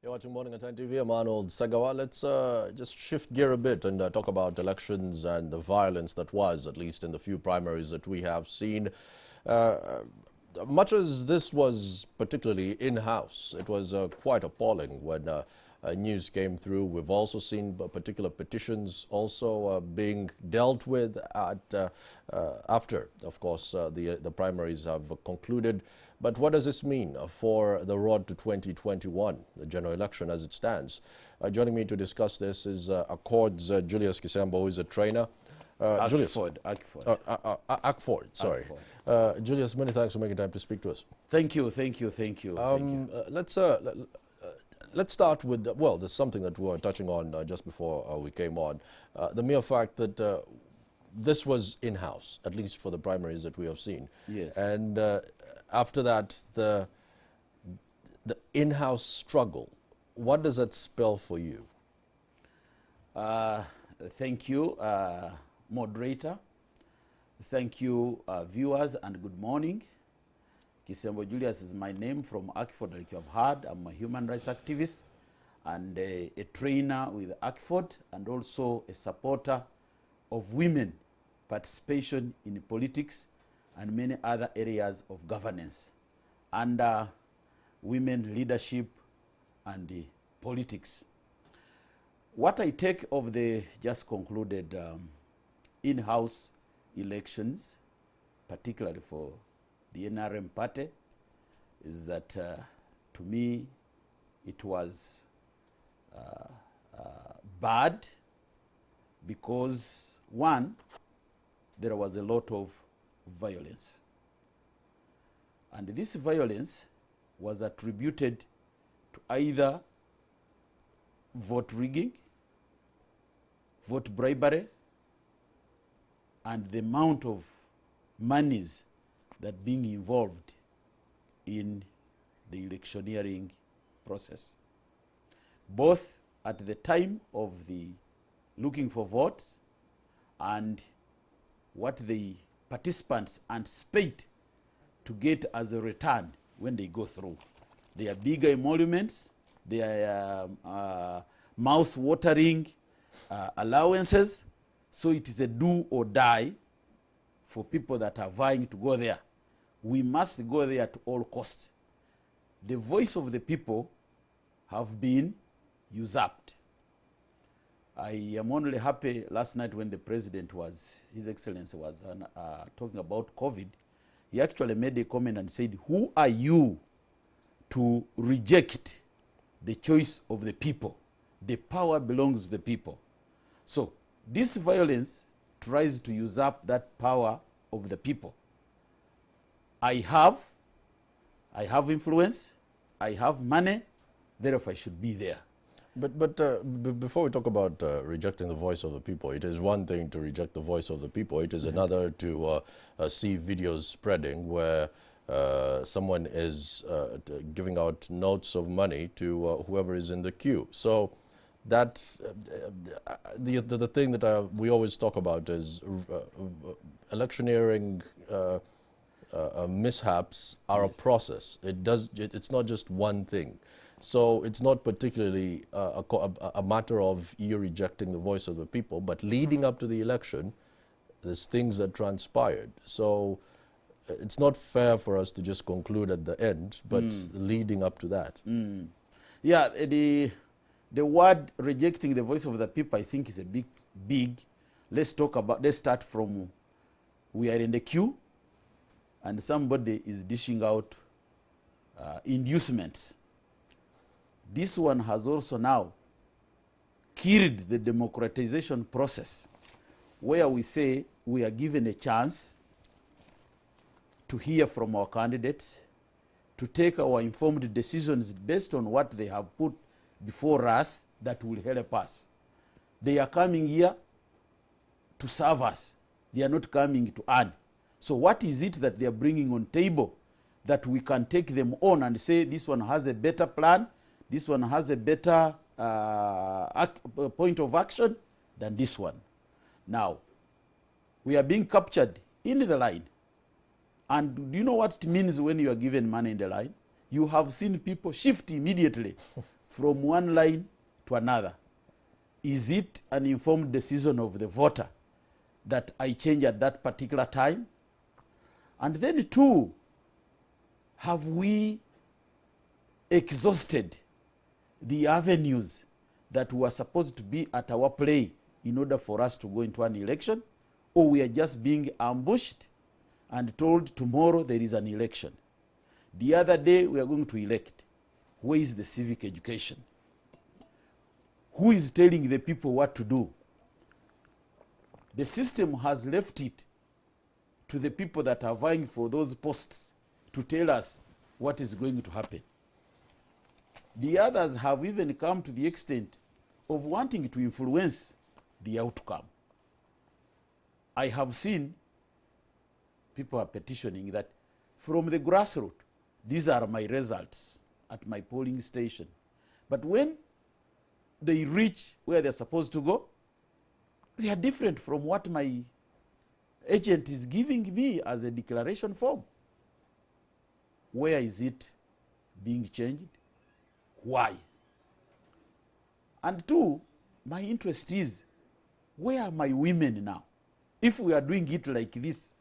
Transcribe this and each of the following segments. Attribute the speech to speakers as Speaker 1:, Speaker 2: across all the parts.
Speaker 1: You're watching Morning at 10 TV. I'm Arnold Sagawa. Let's just shift gear a bit and talk about elections and the violence that was, at least in the few primaries that we have seen. Much as this was particularly in-house, it was quite appalling when news came through. We've also seen particular petitions also being dealt with after, of course, the primaries have concluded. But what does this mean for the road to 2021, the general election as it stands? Joining me to discuss this is Accord's Julius Kisembo, who is a trainer. Julius. Akford, sorry. Julius, many thanks for making time to speak to us.
Speaker 2: Thank you.
Speaker 1: Let's start with, well, there's something that we were touching on just before we came on. The mere fact that this was in-house, at least for the primaries that we have seen.
Speaker 2: Yes.
Speaker 1: And after that, the in-house struggle, what does that spell for you?
Speaker 2: Thank you, moderator. Thank you, viewers, and good morning. Kisembo Julius is my name from Akford, like you have heard. I'm a human rights activist and a trainer with Akford, and also a supporter of women participation in politics and many other areas of governance under women leadership and politics. What I take of the just concluded in-house elections, particularly for the NRM party, is that to me it was bad because, one, there was a lot of violence. And this violence was attributed to either vote rigging, vote bribery, and the amount of monies that being involved in the electioneering process, both at the time of the looking for votes and what the participants anticipate to get as a return when they go through. They are bigger emoluments, they are mouth-watering allowances, so it is a do or die for people that are vying to go there. We must go there at all costs. The voice of the people have been usurped. I am only happy last night when the president was, His Excellency was talking about COVID. He actually made a comment and said, who are you to reject the choice of the people? The power belongs to the people. So this violence tries to usurp that power of the people. I have influence, I have money, therefore I should be there.
Speaker 1: But before we talk about rejecting the voice of the people, it is one thing to reject the voice of the people. It is another to see videos spreading where someone is giving out notes of money to whoever is in the queue. So that's the thing that we always talk about is electioneering mishaps are a process. It's not just one thing. So it's not particularly a matter of you rejecting the voice of the people, but leading up to the election, there's things that transpired. So it's not fair for us to just conclude at the end, but leading up to that.
Speaker 2: Yeah, the word rejecting the voice of the people, I think, is a big. Let's start from, we are in the queue and somebody is dishing out inducements. This one has also now killed the democratization process, where we say we are given a chance to hear from our candidates, to take our informed decisions based on what they have put before us that will help us. They are coming here to serve us. They are not coming to earn. So what is it that they are bringing on table that we can take them on and say this one has a better plan, this one has a better point of action than this one? Now, we are being captured in the line. And do you know what it means when you are given money in the line? You have seen people shift immediately from one line to another? Is it an informed decision of the voter that I change at that particular time? And then two, have we exhausted the avenues that were supposed to be at our play in order for us to go into an election? Or we are just being ambushed and told tomorrow there is an election. The other day we are going to elect. Where is the civic education? Who is telling the people what to do? The system has left it to the people that are vying for those posts to tell us what is going to happen. The others have even come to the extent of wanting to influence the outcome. I have seen people are petitioning that from the grassroots, these are my results at my polling station. But when they reach where they're supposed to go, they are different from what my agent is giving me as a declaration form. Where is it being changed? Why? And two, my interest is, where are my women now? If we are doing it like this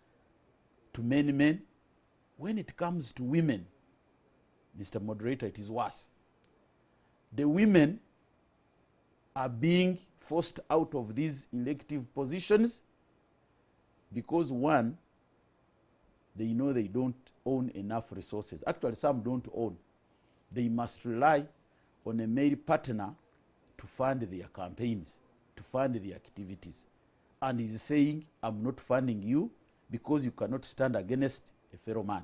Speaker 2: to many men, when it comes to women, Mr. Moderator, it is worse. The women are being forced out of these elective positions because, one, they know they don't own enough resources. Actually, some don't own. They must rely on a male partner to fund their campaigns, to fund their activities. And he's saying, I'm not funding you because you cannot stand against a fellow man.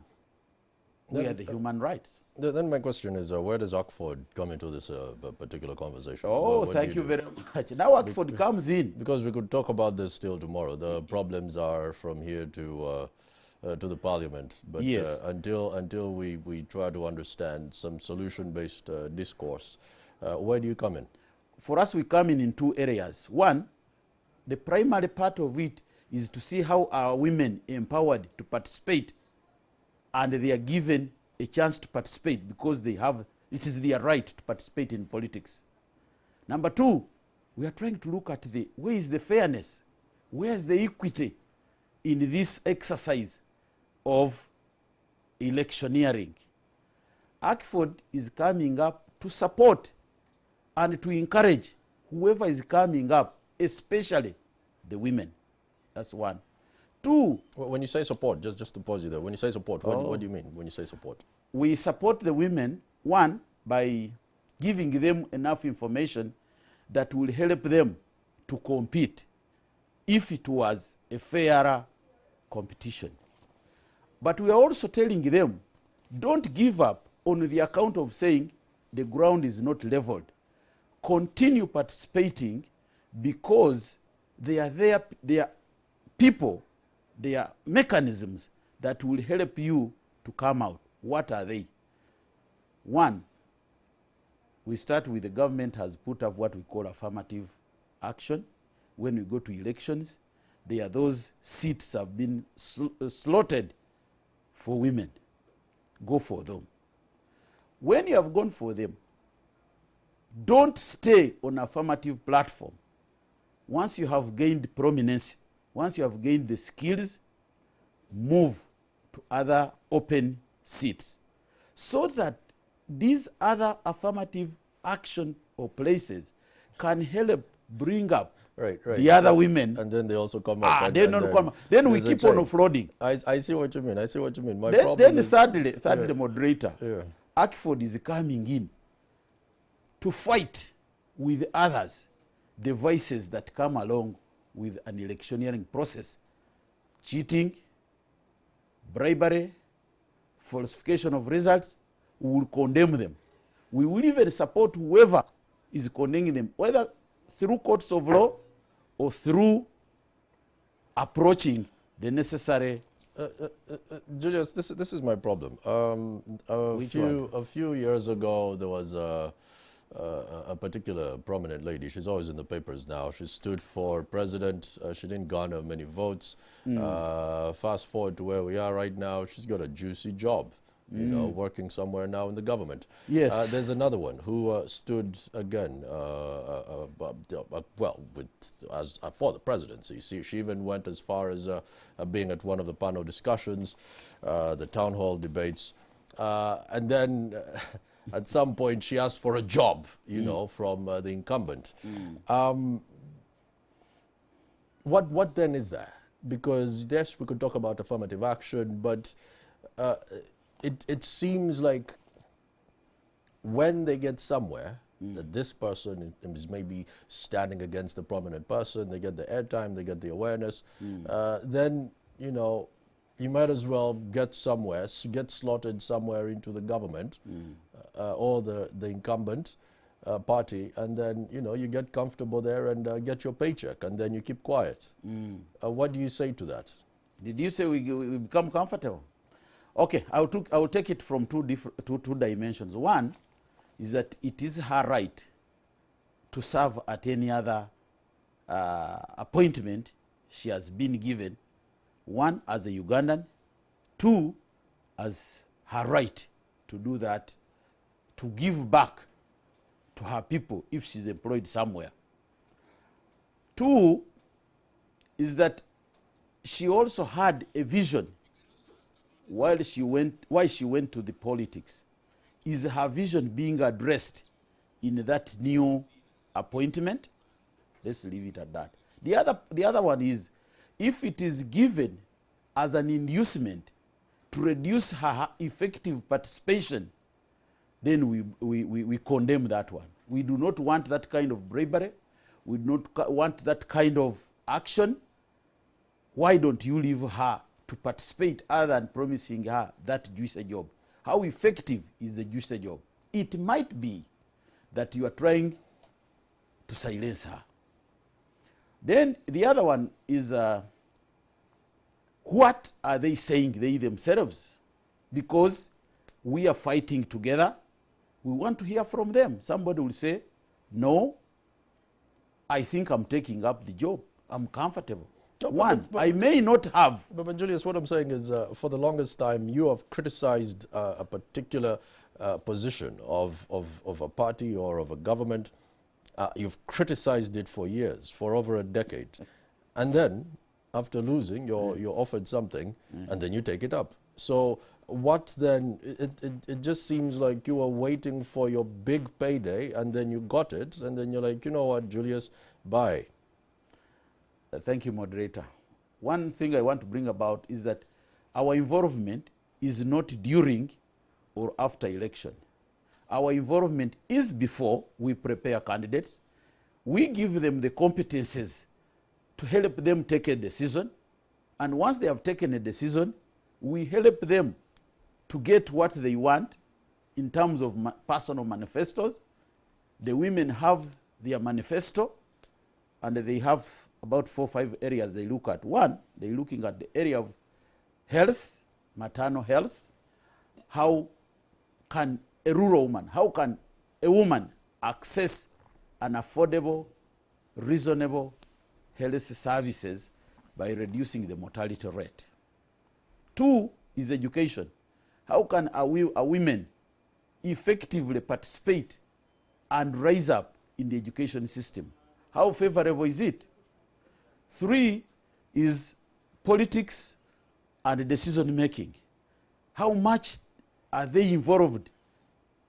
Speaker 2: Where are the human rights?
Speaker 1: Then my question is, where does Oxford come into this particular conversation?
Speaker 2: Oh, thank you very much. Now Oxford comes in.
Speaker 1: Because we could talk about this still tomorrow. The problems are from here to the parliament. But
Speaker 2: yes.
Speaker 1: Until we try to understand some solution-based discourse, where do you come in?
Speaker 2: For us, we come in two areas. One, the primary part of it is to see how our women empowered to participate, and they are given a chance to participate because they have, it is their right to participate in politics. Number two, we are trying to look at where is the fairness, where is the equity in this exercise of electioneering. Oxford is coming up to support and to encourage whoever is coming up, especially the women. That's one. Two.
Speaker 1: Well, when you say support, just to pause you there, when you say support, what do you mean when you say support?
Speaker 2: We support the women, one, by giving them enough information that will help them to compete if it was a fairer competition. But we are also telling them, don't give up on the account of saying the ground is not leveled. Continue participating because they are people, there are mechanisms that will help you to come out. What are they? One, we start with the government has put up what we call affirmative action. When we go to elections, there are those seats have been slotted for women. Go for them. When you have gone for them, don't stay on affirmative platform. Once you have gained prominence, once you have gained the skills, move to other open seats so that these other affirmative action or places can help bring up the other women.
Speaker 1: And then they also come up.
Speaker 2: Then we keep on offloading.
Speaker 1: I see what you mean. I see what you mean. My
Speaker 2: problem then
Speaker 1: is...
Speaker 2: thirdly, moderator,
Speaker 1: yeah.
Speaker 2: Oxford is coming in to fight with others the voices that come along with an electioneering process. Cheating, bribery, falsification of results, we will condemn them. We will even support whoever is condemning them, whether through courts of law or through approaching the necessary...
Speaker 1: Julius, this is my problem. A few years ago, there was a particular prominent lady. She's always in the papers now. She stood for president. She didn't garner many votes. Fast forward to where we are right now. She's got a juicy job you know, working somewhere now in the government.
Speaker 2: Yes.
Speaker 1: There's another one who stood again, well, for the presidency. She even went as far as being at one of the panel discussions, the town hall debates, and then at some point she asked for a job, you know, from the incumbent. What then is that? Because yes, we could talk about affirmative action, but it seems like when they get somewhere, that this person is maybe standing against a prominent person, they get the airtime, they get the awareness, then, you know, you might as well get somewhere, get slotted somewhere into the government or the incumbent party, and then, you know, you get comfortable there and get your paycheck, and then you keep quiet. What do you say to that?
Speaker 2: Did you say we become comfortable? Okay, I will take it from two dimensions. One is that it is her right to serve at any other appointment she has been given. One, as a Ugandan. Two, as her right to do that, to give back to her people if she's employed somewhere. Two is that she also had a vision while she went to the politics. Is her vision being addressed in that new appointment? Let's leave it at that. The other one is, if it is given as an inducement to reduce her effective participation, then we condemn that one. We do not want that kind of bravery. We do not want that kind of action. Why don't you leave her to participate other than promising her that juicy job? How effective is the juicy job? It might be that you are trying to silence her. Then the other one is, what are they saying, they themselves? Because we are fighting together, we want to hear from them. Somebody will say, no, I think I'm taking up the job. I'm comfortable.
Speaker 1: No,
Speaker 2: One, I may not have.
Speaker 1: But Julius, what I'm saying is, for the longest time, you have criticized a particular position of a party or of a government. You've criticized it for years, for over a decade. And then, after losing, you're offered something, and then you take it up. So what then? It just seems like you were waiting for your big payday, and then you got it, and then you're like, you know what, Julius, bye.
Speaker 2: Thank you, moderator. One thing I want to bring about is that our involvement is not during or after election. Our involvement is before we prepare candidates. We give them the competences to help them take a decision. And once they have taken a decision, we help them to get what they want in terms of personal manifestos. The women have their manifesto, and they have about 4 or 5 areas they look at. One, they're looking at the area of health, maternal health. How can a rural woman, how can a woman access an affordable, reasonable health services by reducing the mortality rate? Two is education. How can a women effectively participate and rise up in the education system? How favorable is it? Three is politics and decision making. How much are they involved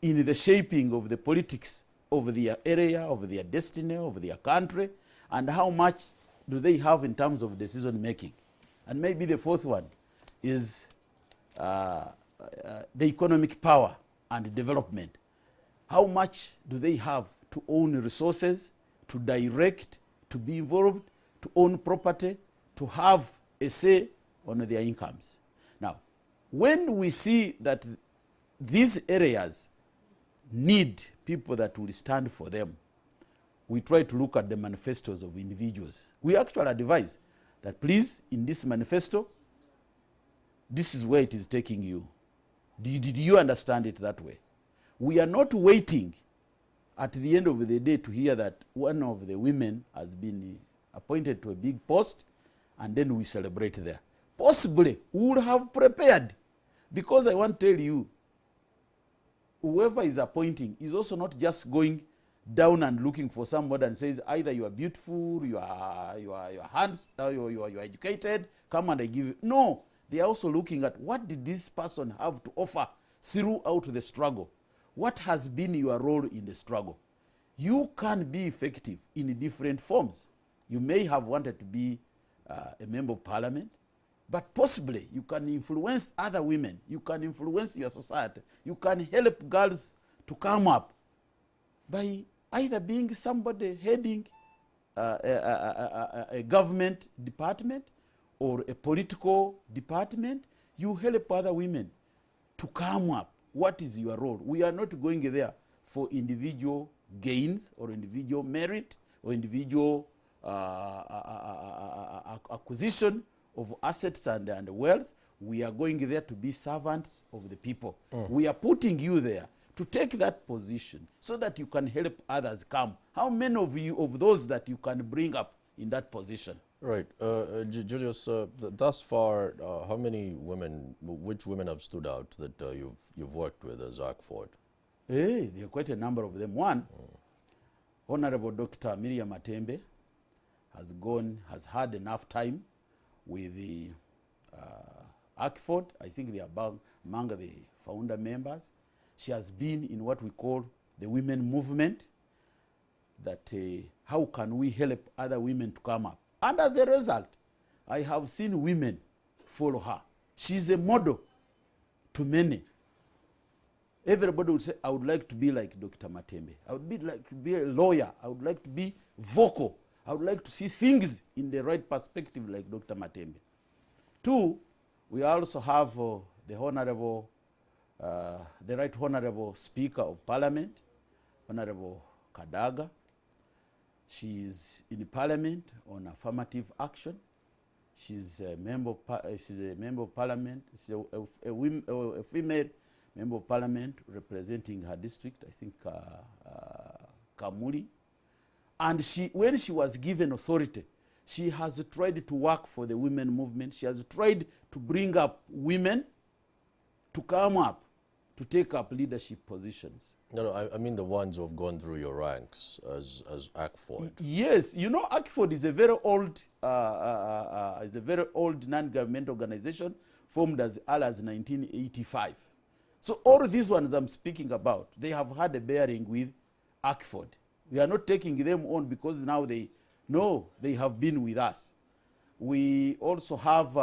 Speaker 2: in the shaping of the politics of their area, of their destiny, of their country, and how much do they have in terms of decision making? And maybe the fourth one is the economic power and development. How much do they have to own resources, to direct, to be involved, to own property, to have a say on their incomes? Now, when we see that these areas need people that will stand for them, we try to look at the manifestos of individuals. We actually advise that, please, in this manifesto, this is where it is taking you. Did you understand it that way? We are not waiting at the end of the day to hear that one of the women has been appointed to a big post, and then we celebrate there. Possibly, we would have prepared Because I want to tell you, whoever is appointing is also not just going down and looking for somebody and says either you are beautiful, you are hands, you are educated, come and I give you. No, they are also looking at what did this person have to offer throughout the struggle. What has been your role in the struggle? You can be effective in different forms. You may have wanted to be a member of parliament, but possibly you can influence other women. You can influence your society. You can help girls to come up by either being somebody heading a government department or a political department. You help other women to come up. What is your role? We are not going there for individual gains or individual merit or individual acquisition of assets and wealth. We are going there to be servants of the people. We are putting you there to take that position so that you can help others come. How many of you, of those that you can bring up in that position?
Speaker 1: Right. Julius, thus far, how many women, which women have stood out that you've worked with as ACFOD?
Speaker 2: Hey, there are quite a number of them. One, Honorable Dr. Miriam Matembe has had enough time with the ACFOD. I think they are among the founder members. She has been in what we call the women movement, that how can we help other women to come up. And as a result, I have seen women follow her. She's a model to many. Everybody would say, I would like to be like Dr. Matembe. I would like to be a lawyer. I would like to be vocal. I would like to see things in the right perspective like Dr. Matembe. Two, we also have the Right Honorable Speaker of Parliament, Honorable Kadaga. She is in Parliament on affirmative action. She's a member of Parliament. She's a female member of Parliament representing her district, I think Kamuli. And when she was given authority, she has tried to work for the women movement. She has tried to bring up women to come up, to take up leadership positions.
Speaker 1: No, I mean the ones who have gone through your ranks as ACFOD.
Speaker 2: Yes, you know, ACFOD is a very old non-government organization formed as early as 1985. So all these ones I'm speaking about, they have had a bearing with ACFOD. We are not taking them on because now they have been with us. We also have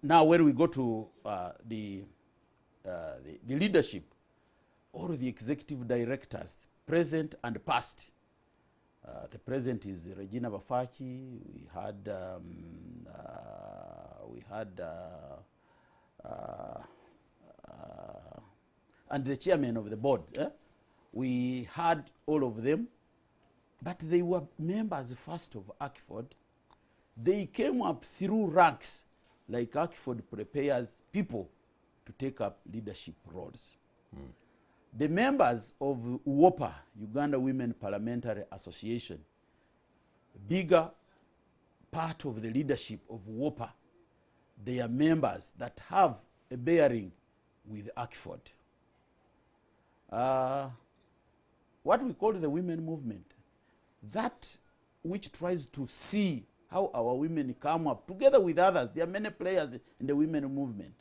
Speaker 2: now when we go to the leadership, all the executive directors, present and past. The present is Regina Bafaki. And the chairman of the board. We had all of them, but they were members first of ACFOD. They came up through ranks, like ACFOD prepares people to take up leadership roles. The members of UWOPA, Uganda Women Parliamentary Association, bigger part of the leadership of UWOPA, they are members that have a bearing with ACFOD. What we call the women movement, that which tries to see how our women come up together with others. There are many players in the women movement.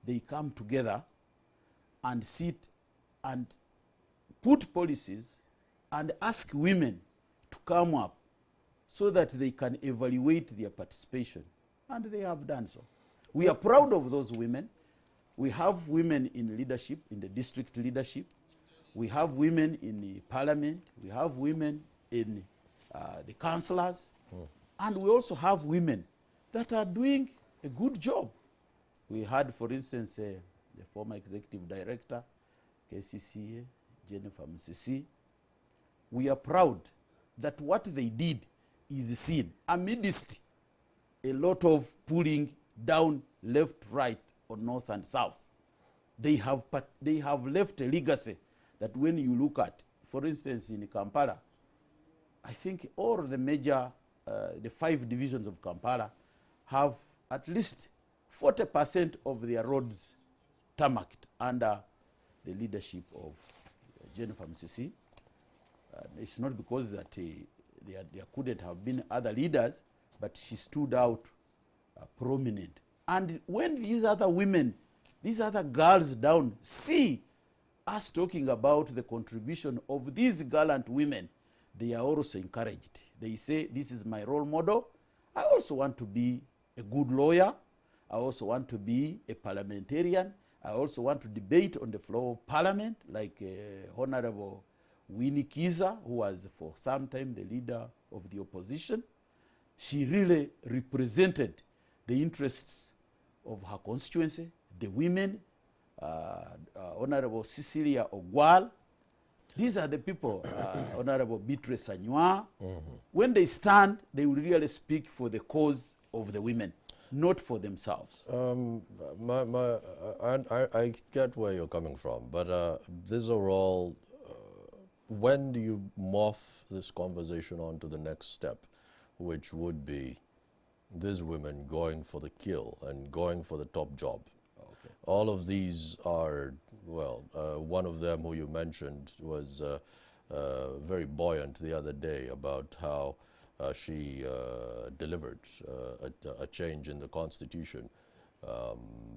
Speaker 2: They come together and sit and put policies and ask women to come up so that they can evaluate their participation. And they have done so. We are proud of those women. We have women in leadership, in the district leadership. We have women in the parliament. We have women in the councillors. And we also have women that are doing a good job. We had, for instance, the former executive director, KCCA, Jennifer Musisi. We are proud that what they did is seen amidst a lot of pulling down left, right, or north and south. They have left a legacy that when you look at, for instance, in Kampala, I think all the major, the 5 divisions of Kampala have at least 40% of their roads tarmacked under the leadership of Jennifer Msisi. It's not because that there couldn't have been other leaders, but she stood out prominent. And when these other women, these other girls down see us talking about the contribution of these gallant women, they are also encouraged. They say, this is my role model. I also want to be a good lawyer. I also want to be a parliamentarian. I also want to debate on the floor of parliament, like Honorable Winnie Kiza, who was for some time the leader of the opposition. She really represented the interests of her constituency, the women, Honorable Cecilia Ogwal. These are the people, Honorable Beatrice Anywa. When they stand, they will really speak for the cause of the women, not for themselves.
Speaker 1: I get where you're coming from, but these are all, when do you morph this conversation on to the next step, which would be these women going for the kill and going for the top job?
Speaker 2: Okay.
Speaker 1: All of these are, well, one of them who you mentioned was very buoyant the other day about how she delivered a change in the constitution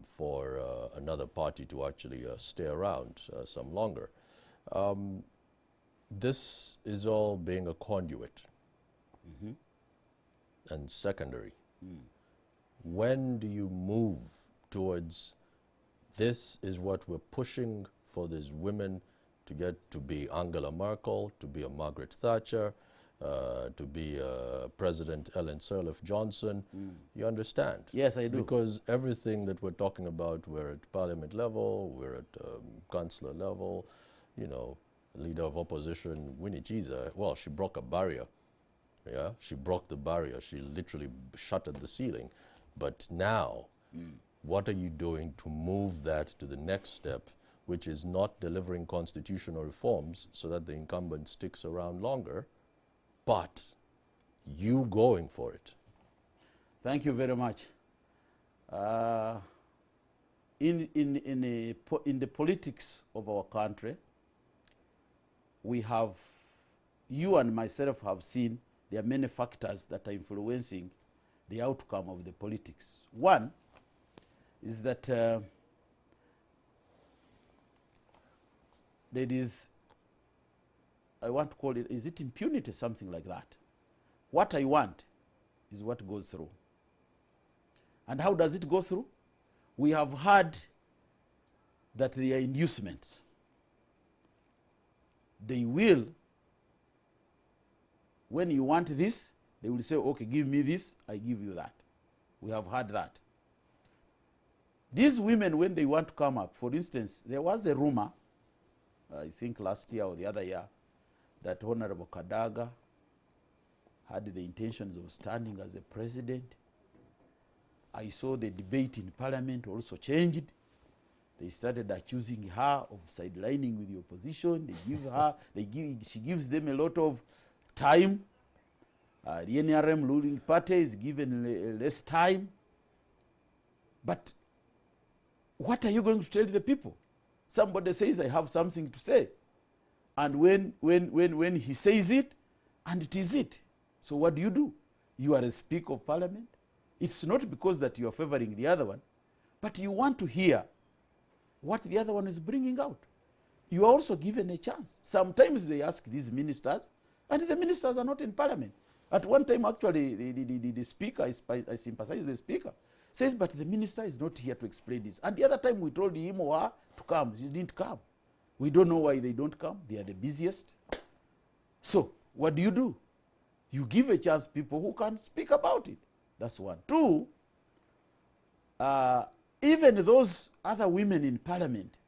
Speaker 1: for another party to actually stay around some longer. This is all being a conduit and secondary. When do you move towards this is what we're pushing for these women to get to be Angela Merkel, to be a Margaret Thatcher, to be President Ellen Sirleaf Johnson? You understand?
Speaker 2: Yes, I do.
Speaker 1: Because everything that we're talking about, we're at parliament level, we're at councillor level, you know, leader of opposition, Winnie Chiza, well, she broke a barrier. Yeah, she broke the barrier. She literally shattered the ceiling. But now, what are you doing to move that to the next step, which is not delivering constitutional reforms so that the incumbent sticks around longer, but you going for it?
Speaker 2: Thank you very much. In the politics of our country, we have, you and myself have seen there are many factors that are influencing the outcome of the politics. One is that there is, I want to call it, is it impunity, something like that? What I want is what goes through. And how does it go through? We have heard that there are inducements. They will, when you want this, they will say, okay, give me this, I give you that. We have heard that. These women, when they want to come up, for instance, there was a rumor, I think last year or the other year, that Honorable Kadaga had the intentions of standing as a president. I saw the debate in parliament also changed. They started accusing her of sidelining with the opposition. They give her, she gives them a lot of time. The NRM ruling party is given less time. But what are you going to tell the people? Somebody says, I have something to say. And when he says it, and it is it. So what do? You are a Speaker of Parliament. It's not because that you are favoring the other one, but you want to hear what the other one is bringing out. You are also given a chance. Sometimes they ask these ministers, and the ministers are not in Parliament. At one time, actually, the Speaker, I sympathize with the Speaker, says, but the minister is not here to explain this. And the other time we told him or her to come, she didn't come. We don't know why they don't come. They are the busiest. So what do? You give a chance people who can speak about it. That's one. Two, even those other women in Parliament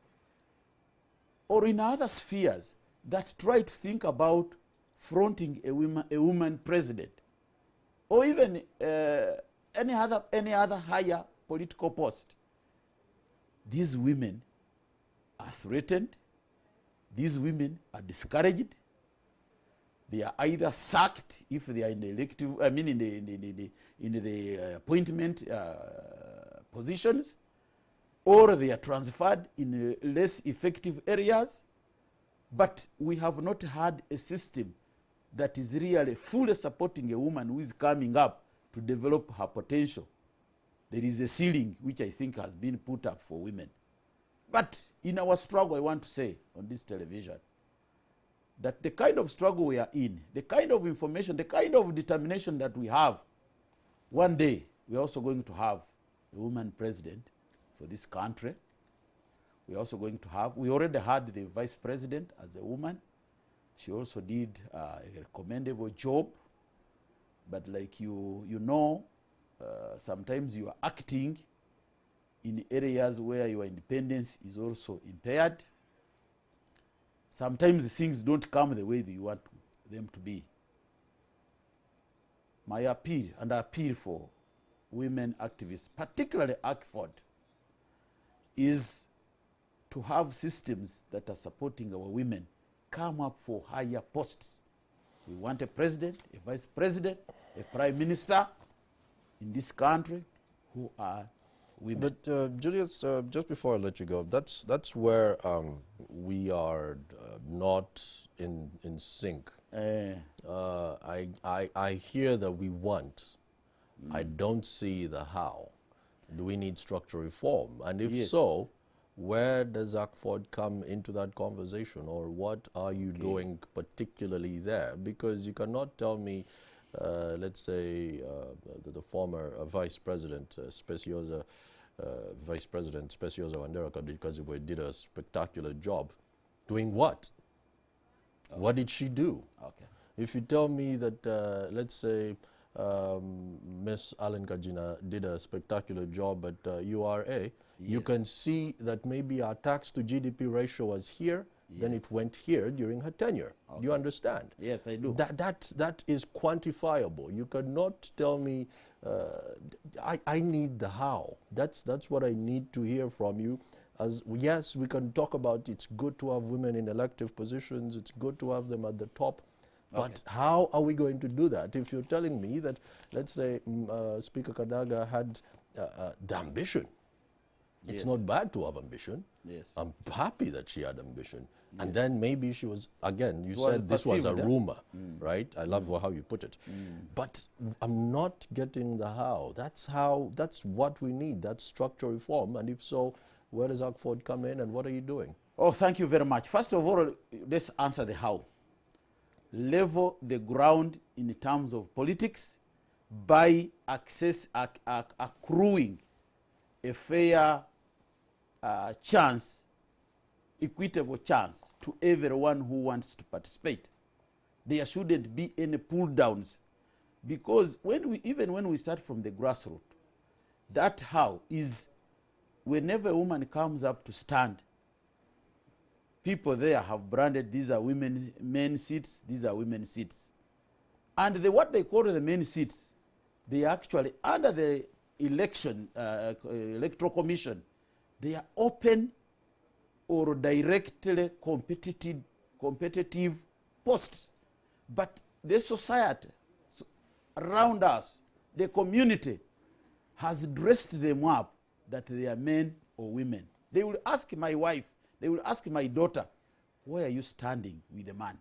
Speaker 2: or in other spheres that try to think about fronting a woman president, or even any other higher political post, these women are threatened. These women are discouraged. They are either sacked if they are in the elective, in the appointment positions, or they are transferred in less effective areas. But we have not had a system that is really fully supporting a woman who is coming up to develop her potential. There is a ceiling which I think has been put up for women. But in our struggle, I want to say on this television that the kind of struggle we are in, the kind of information, the kind of determination that we have, one day we are also going to have a woman president for this country. We are also going to have, we already had the vice president as a woman. She also did a commendable job. But like you know, sometimes you are acting in areas where your independence is also impaired. Sometimes things don't come the way that you want them to be. My appeal, and I appeal for women activists, particularly ACFOD, is to have systems that are supporting our women come up for higher posts. We want a president, a vice president, a prime minister in this country who are women.
Speaker 1: But Julius, just before I let you go, that's where we are not in sync. I hear that we want. I don't see the how. Do we need structural reform? And if so, where does ACFOD come into that conversation, or what are you doing particularly there? Because you cannot tell me, let's say, the former Vice President Specioza, Vice President Specioza Wandera Kadikazibwe did a spectacular job. Doing what? Okay. What did she do?
Speaker 2: Okay.
Speaker 1: If you tell me that, let's say, Ms. Allen Kajina did a spectacular job at URA, you can see that maybe our tax to GDP ratio was here, then it went here during her tenure. Do you understand?
Speaker 2: Yes, I do.
Speaker 1: That is quantifiable. You cannot tell me, I need the how. That's what I need to hear from you. As yes, we can talk about it's good to have women in elective positions, it's good to have them at the top, but how are we going to do that? If you're telling me that, let's say, Speaker Kadaga had the ambition, it's not bad to have ambition.
Speaker 2: Yes.
Speaker 1: I'm happy that she had ambition. And then maybe she was, again, you
Speaker 2: It
Speaker 1: said this was a
Speaker 2: perceived,
Speaker 1: rumor, right? I love how you put it. But I'm not getting the how. That's what we need. That's structural reform. And if so, where does ACFOD come in and what are you doing?
Speaker 2: Oh, thank you very much. First of all, let's answer the how. Level the ground in terms of politics by accruing a fair chance, equitable chance to everyone who wants to participate. There shouldn't be any pull downs, because even when we start from the grassroots, that how is whenever a woman comes up to stand, people there have branded these are men seats, these are women seats. And what they call the men seats, they actually, under the electoral commission, they are open or directly competitive posts. But the society around us, the community, has dressed them up that they are men or women. They will ask my wife, they will ask my daughter, where are you standing with the man?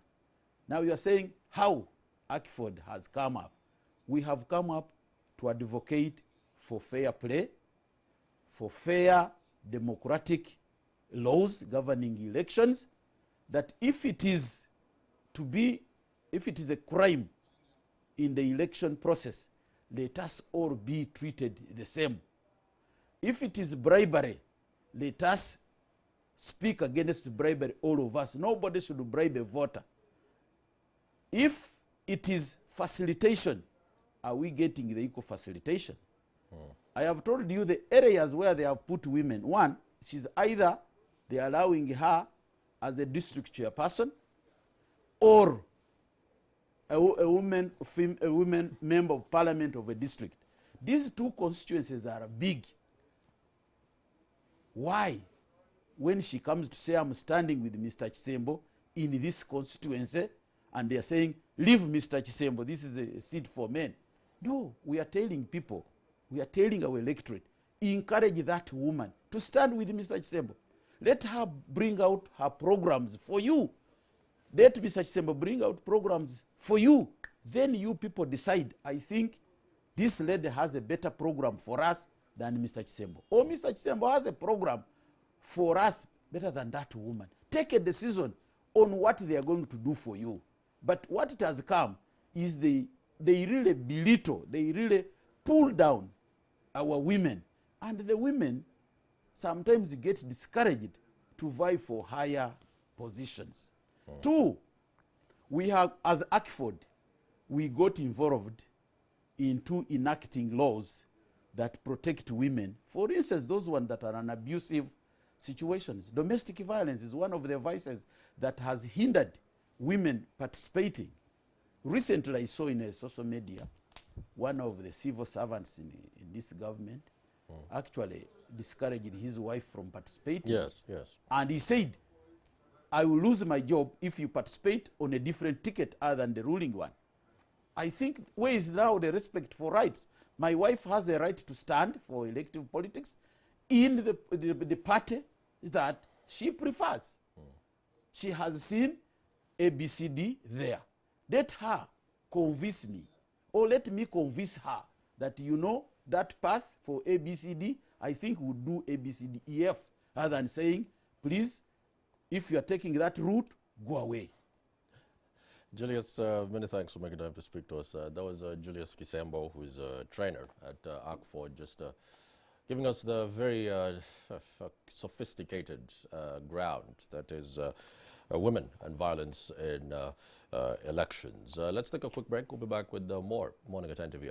Speaker 2: Now you are saying how ACFOD has come up. We have come up to advocate for fair play, for fair democratic laws governing elections, that if it is a crime in the election process, let us all be treated the same. If it is bribery, let us speak against bribery, all of us. Nobody should bribe a voter. If it is facilitation, are we getting the equal facilitation? I have told you the areas where they have put women. One, she's either they are allowing her as a district chairperson, or a woman member of parliament of a district. These two constituencies are big. Why? When she comes to say, I'm standing with Mr. Chisembo in this constituency, and they are saying, leave Mr. Chisembo, this is a seat for men. No, we are telling people, we are telling our electorate, encourage that woman to stand with Mr. Chisembo. Let her bring out her programs for you. Let Mr. Chisembo bring out programs for you. Then you people decide, I think this lady has a better program for us than Mr. Chisembo. Or Mr. Chisembo has a program for us better than that woman. Take a decision on what they are going to do for you. But what it has come is they really belittle, they really pull down our women. And the women sometimes get discouraged to vie for higher positions. Two, we have, as ACFOD, we got involved into enacting laws that protect women. For instance, those ones that are in abusive situations. Domestic violence is one of the vices that has hindered women participating. Recently, I saw in a social media, one of the civil servants in this government actually discouraged his wife from participating.
Speaker 1: Yes, yes.
Speaker 2: And he said, I will lose my job if you participate on a different ticket other than the ruling one. I think where is now the respect for rights? My wife has a right to stand for elective politics in the party that she prefers. She has seen ABCD there. Let her convince me, or let me convince her that, you know, that path for ABCD, I think would do ABCDEF, rather than saying, please, if you are taking that route, go away.
Speaker 1: Julius, many thanks for making time to speak to us. That was Julius Chisembo, who is a trainer at ACFOD, just giving us the very sophisticated ground that is women and violence in elections. Let's take a quick break. We'll be back with more Morning at 10 TV.